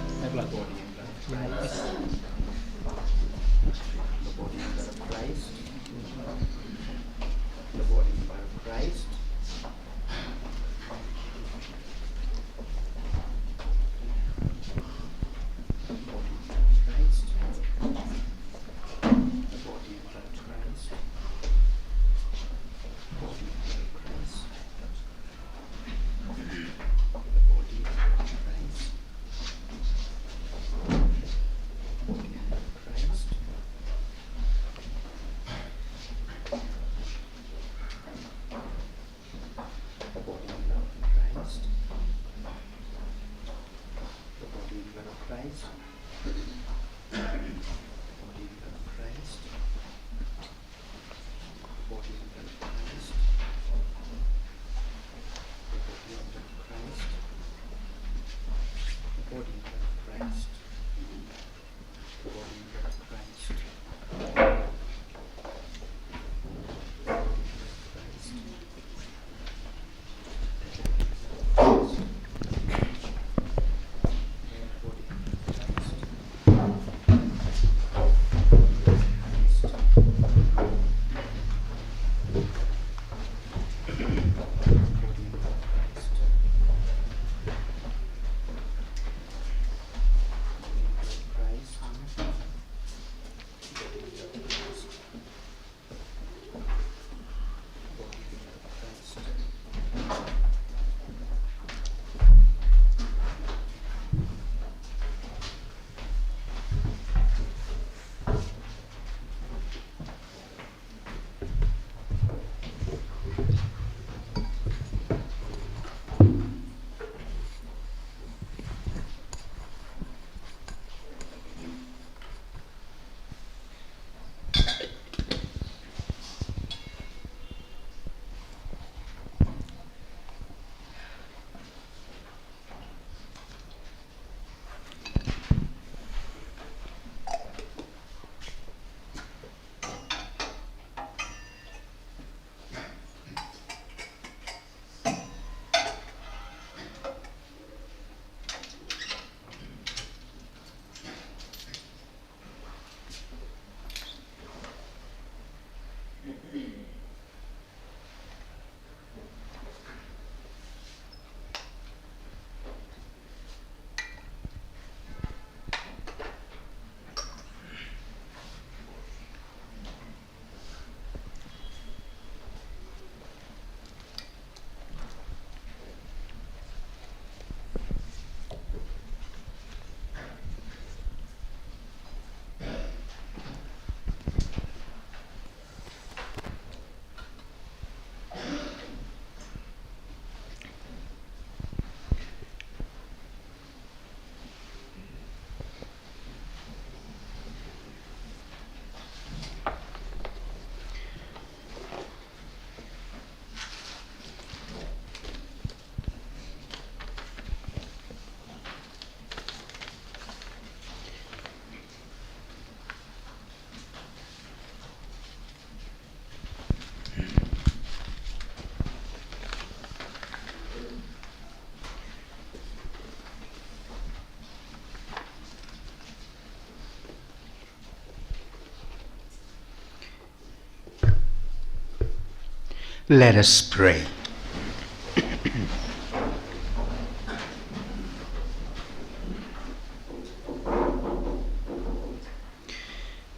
Let us pray.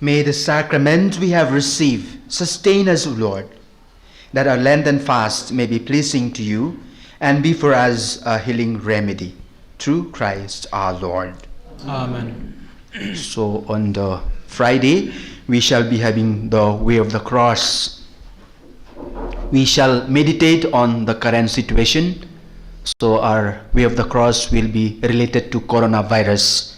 May the sacrament we have received sustain us, O Lord, that our Lenten fast may be pleasing to you and be for us a healing remedy. Through Christ our Lord. Amen. So on the Friday, we shall be having the Way of the Cross. We shall meditate on the current situation. So our Way of the Cross will be related to coronavirus.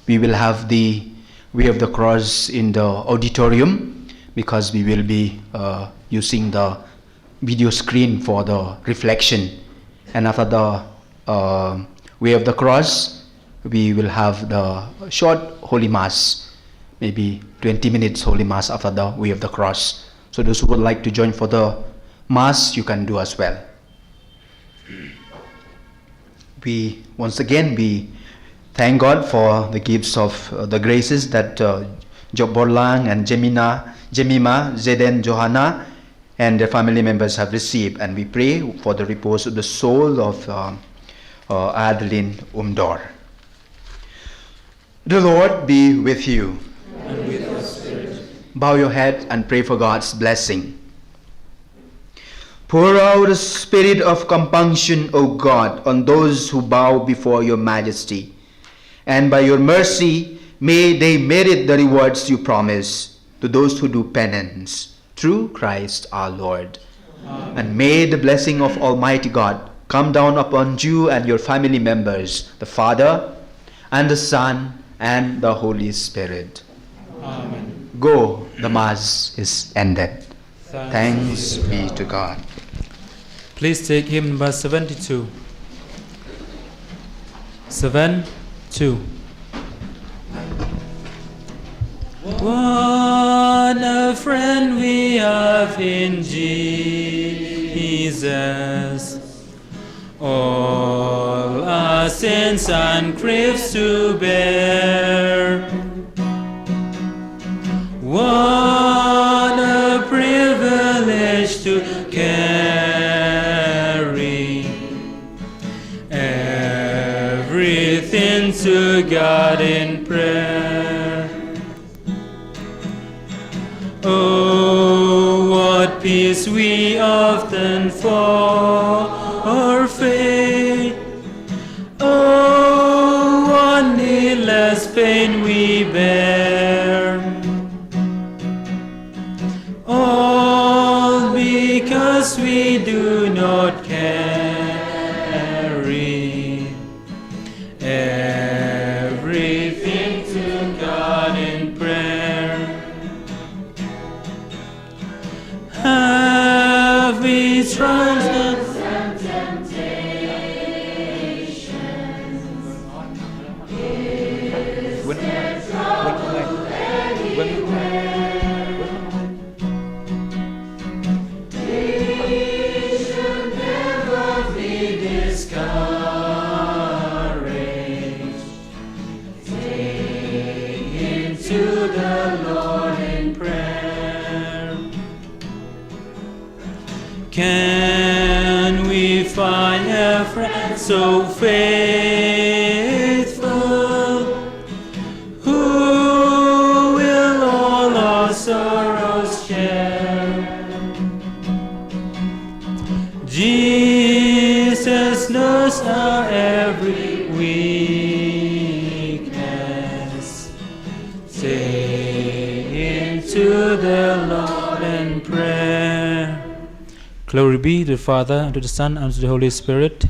We will have the Way of the Cross in the auditorium because we will be using the video screen for the reflection. And after the Way of the Cross, we will have the short Holy Mass, maybe 20 minutes Holy Mass after the Way of the Cross. So those who would like to join for the Mass, you can do as well. Once again, we thank God for the gifts of the graces that Job Borlang and Jemima, Zeden, Johanna, and their family members have received. And we pray for the repose of the soul of Adeline Umdor. The Lord be with you. And with your spirit. Bow your head and pray for God's blessing. Pour out a spirit of compunction, O God, on those who bow before your majesty. And by your mercy, may they merit the rewards you promise to those who do penance. Through Christ our Lord. Amen. And may the blessing of Almighty God come down upon you and your family members, the Father, and the Son, and the Holy Spirit. Amen. Go, the Mass is ended. Thanks be to God. Please take hymn number 72. 7-2. What a friend we have in Jesus, all our sins and griefs to bear. What a privilege to carry everything to God in prayer. Oh, what peace we often forfeit. Oh, what needless pain we bear. All because we do not carry everything to God in prayer. Have we trials and temptations? Is there trouble anywhere? We should never be discouraged. Take him to the Lord in prayer. Can we find a friend so faithful, who will all our sorrows share? Jesus knows our every weakness. Take him to the Lord in prayer. Glory be to the Father, and to the Son, and to the Holy Spirit,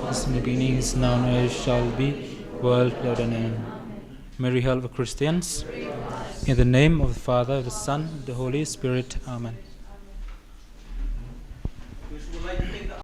as in the beginning, is now, and ever shall be, world without an end. Mary, help of Christians. In the name of the Father, of the Son, and the Holy Spirit. Amen.